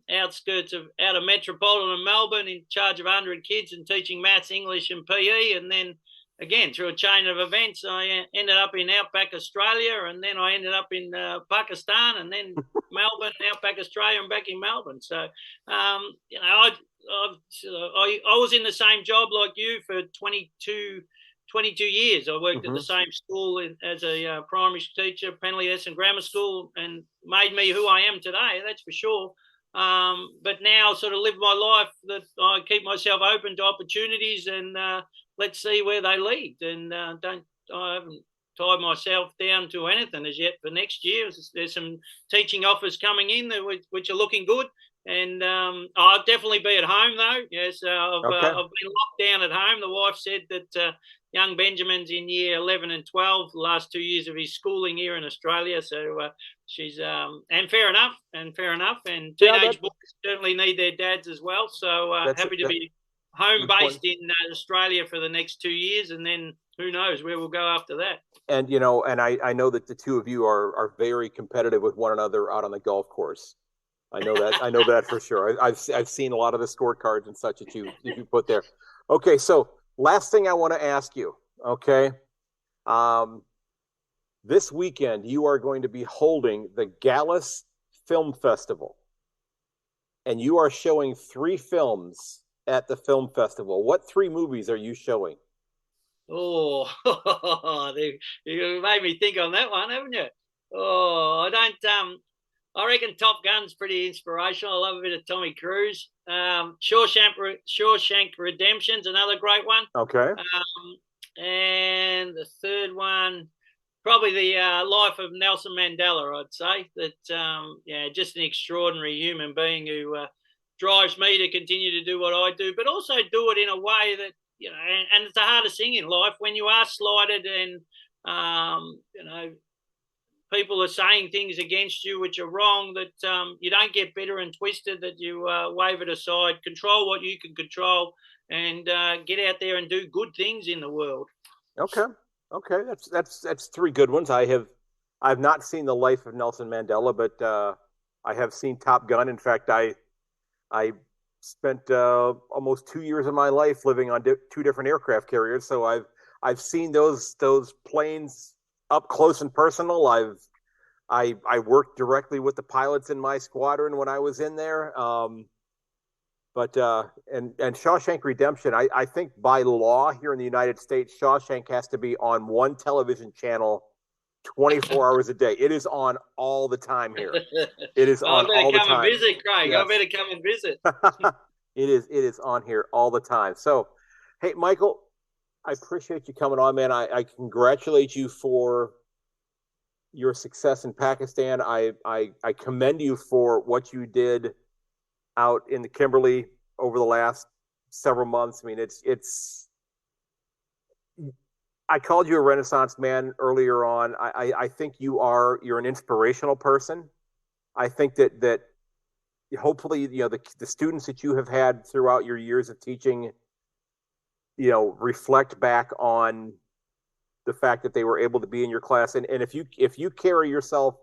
outskirts out of metropolitan Melbourne, in charge of 100 kids and teaching maths, English and PE. And then, again, through a chain of events, I ended up in outback Australia, and then I ended up in Pakistan, and then Melbourne, outback Australia, and back in Melbourne. So, I was in the same job like you for 22 years. I worked at the same school as a primary teacher, Penley Essen Grammar School, and made me who I am today, that's for sure. But now sort of live my life that I keep myself open to opportunities, and let's see where they lead. And I haven't tied myself down to anything as yet for next year. There's some teaching offers coming in which are looking good. And I'll definitely be at home, though. Yes, I've been locked down at home. The wife said that young Benjamin's in year 11 and 12, the last 2 years of his schooling here in Australia. So she's and fair enough. And teenage boys certainly need their dads as well. So happy to be home based in Australia for the next 2 years, and then who knows where we'll go after that. And I know that the two of you are very competitive with one another out on the golf course. I know that for sure. I've seen a lot of the scorecards and such that you put there. Okay, so last thing I want to ask you. Okay, this weekend you are going to be holding the Gallus Film Festival, and you are showing 3 films at the film festival. What 3 movies are you showing? Oh, you made me think on that one, haven't you? Oh, I don't. I reckon Top Gun's pretty inspirational. I love a bit of Tommy Cruise. Shawshank Redemption's another great one. Okay. And the third one, probably the life of Nelson Mandela. I'd say that. Just an extraordinary human being who drives me to continue to do what I do, but also do it in a way that, and it's the hardest thing in life when you are slighted and people are saying things against you which are wrong, that you don't get bitter and twisted, that you wave it aside, control what you can control, and get out there and do good things in the world. Okay, that's 3 good ones. I've not seen The Life of Nelson Mandela, but I have seen Top Gun. In fact, I spent almost 2 years of my life living on 2 different aircraft carriers, so I've seen those planes up close and personal. I worked directly with the pilots in my squadron when I was in there. But Shawshank Redemption, I think by law here in the United States, Shawshank has to be on one television channel 24 hours a day. It is on all the time here. It is on all the time. I better come and visit, Craig. Yes. I better come and visit. It is on here all the time. So, hey, Michael, I appreciate you coming on, man. I congratulate you for your success in Pakistan. I commend you for what you did out in the Kimberley over the last several months. I mean, it's I called you a Renaissance man earlier on. I think you're an inspirational person. I think that hopefully, the students that you have had throughout your years of teaching, reflect back on the fact that they were able to be in your class. And if you carry yourself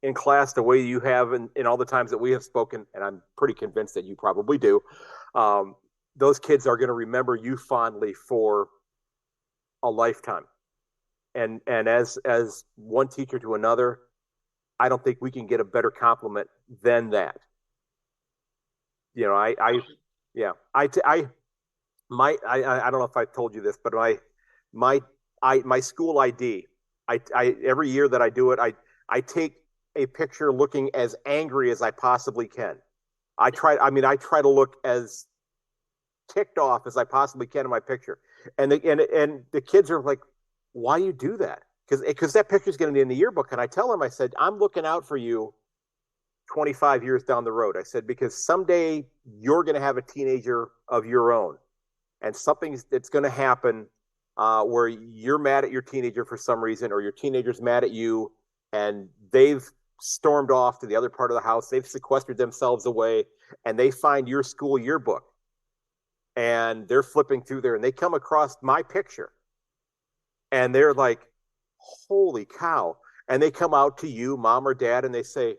in class the way you have in all the times that we have spoken, and I'm pretty convinced that you probably do, those kids are going to remember you fondly for a lifetime. And as one teacher to another, I don't think we can get a better compliment than that. I don't know if I told you this, but my school ID, every year that I do it, I take a picture looking as angry as I possibly can. I try to look as ticked off as I possibly can in my picture. And the kids are like, why do you do that? Because that picture's going to be in the yearbook. And I tell them, I said, I'm looking out for you 25 years down the road. I said, because someday you're going to have a teenager of your own, and something that's going to happen where you're mad at your teenager for some reason, or your teenager's mad at you, and they've stormed off to the other part of the house. They've sequestered themselves away, and they find your school yearbook, and they're flipping through there, and they come across my picture, and they're like, holy cow. And they come out to you, mom or dad, and they say,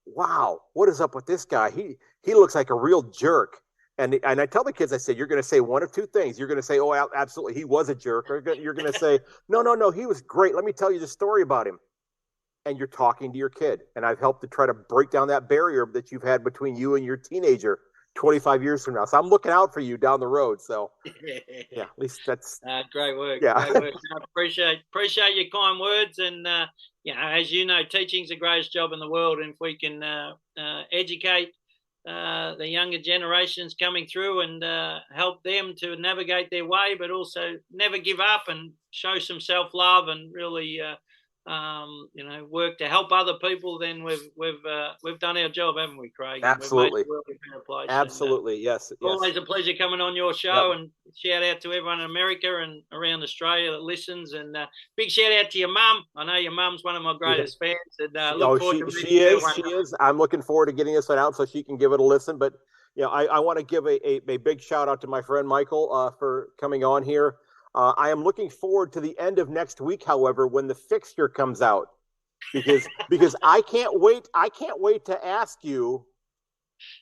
wow, what is up with this guy? He looks like a real jerk. And I tell the kids, I said, you're going to say one of two things. You're going to say, oh, absolutely, he was a jerk. Or you're going to say, no, he was great. Let me tell you the story about him. And you're talking to your kid. And I've helped to try to break down that barrier that you've had between you and your teenager 25 years from now. So I'm looking out for you down the road. So, yeah, at least that's great work. Yeah. Great work. I appreciate your kind words. And, as you know, teaching's the greatest job in the world. And if we can educate the younger generations coming through and help them to navigate their way, but also never give up and show some self-love and really work to help other people, then we've done our job, haven't we, Craig? Absolutely. Absolutely. And, yes. Always a pleasure coming on your show. Yep. And shout out to everyone in America and around Australia that listens. And big shout out to your mum. I know your mum's one of my greatest fans. And look forward to she is. I'm looking forward to getting this one out so she can give it a listen. But I want to give a big shout out to my friend Michael for coming on here. I am looking forward to the end of next week, however, when the fixture comes out, because I can't wait. I can't wait to ask you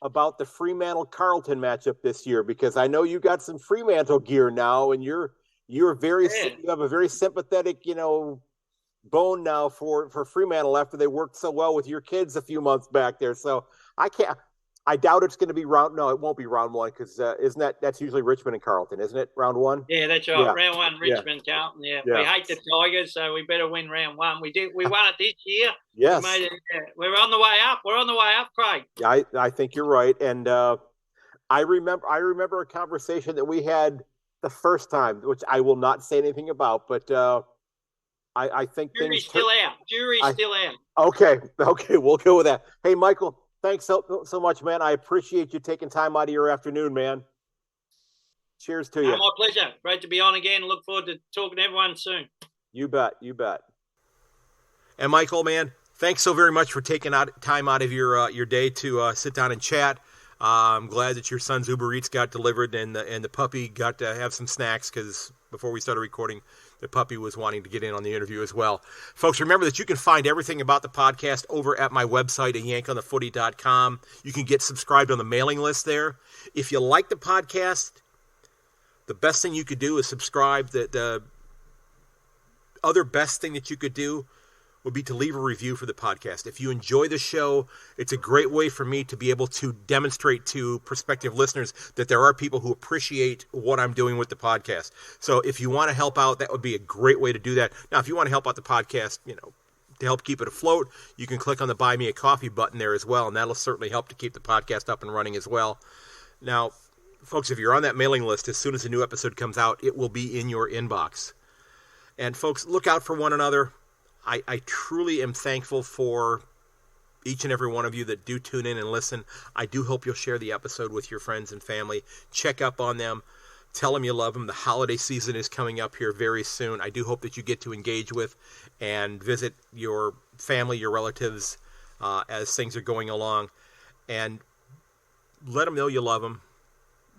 about the Fremantle Carlton matchup this year, because I know you got some Fremantle gear now, and you have a very sympathetic, bone now for Fremantle after they worked so well with your kids a few months back there. So I doubt it's going to be it won't be round one, because that's usually Richmond and Carlton, isn't it? Round one? Yeah, that's right. Yeah. Round one, Richmond, Carlton. Yeah. We hate the Tigers, so we better win round one. We won it this year. Yes. We're on the way up. We're on the way up, Craig. I think you're right. And I remember a conversation that we had the first time, which I will not say anything about, but I think Jury's still out. Okay, we'll go with that. Hey, Michael, thanks so much, man. I appreciate you taking time out of your afternoon, man. Cheers to you. My pleasure. Great to be on again. Look forward to talking to everyone soon. You bet. And Michael, man, thanks so very much for taking time out of your day to sit down and chat. I'm glad that your son's Uber Eats got delivered and the puppy got to have some snacks, because before we started recording, the puppy was wanting to get in on the interview as well. Folks, remember that you can find everything about the podcast over at my website at ayankonthefooty.com. You can get subscribed on the mailing list there. If you like the podcast, the best thing you could do is subscribe. The other best thing that you could do would be to leave a review for the podcast. If you enjoy the show, it's a great way for me to be able to demonstrate to prospective listeners that there are people who appreciate what I'm doing with the podcast. So if you want to help out, that would be a great way to do that. Now, if you want to help out the podcast, to help keep it afloat, you can click on the Buy Me a Coffee button there as well, and that'll certainly help to keep the podcast up and running as well. Now, folks, if you're on that mailing list, as soon as a new episode comes out, it will be in your inbox. And folks, look out for one another. I truly am thankful for each and every one of you that do tune in and listen. I do hope you'll share the episode with your friends and family. Check up on them. Tell them you love them. The holiday season is coming up here very soon. I do hope that you get to engage with and visit your family, your relatives, as things are going along. And let them know you love them.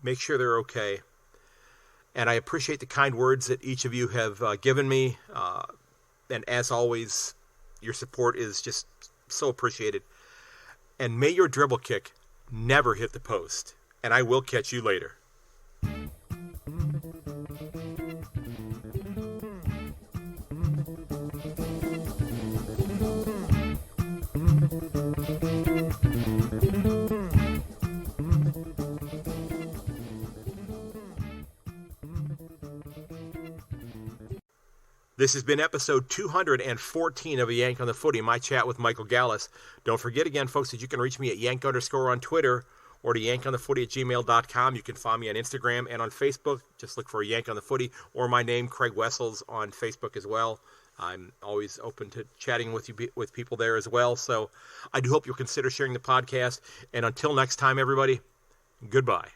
Make sure they're okay. And I appreciate the kind words that each of you have given me. And as always, your support is just so appreciated. And may your dribble kick never hit the post. And I will catch you later. This has been episode 214 of A Yank on the Footy, my chat with Michael Gallus. Don't forget again, folks, that you can reach me at yank_ on Twitter or to ayankonthefooty@gmail.com. You can find me on Instagram and on Facebook. Just look for Yank on the Footy, or my name, Craig Wessels, on Facebook as well. I'm always open to chatting with people there as well. So I do hope you'll consider sharing the podcast. And until next time, everybody, goodbye.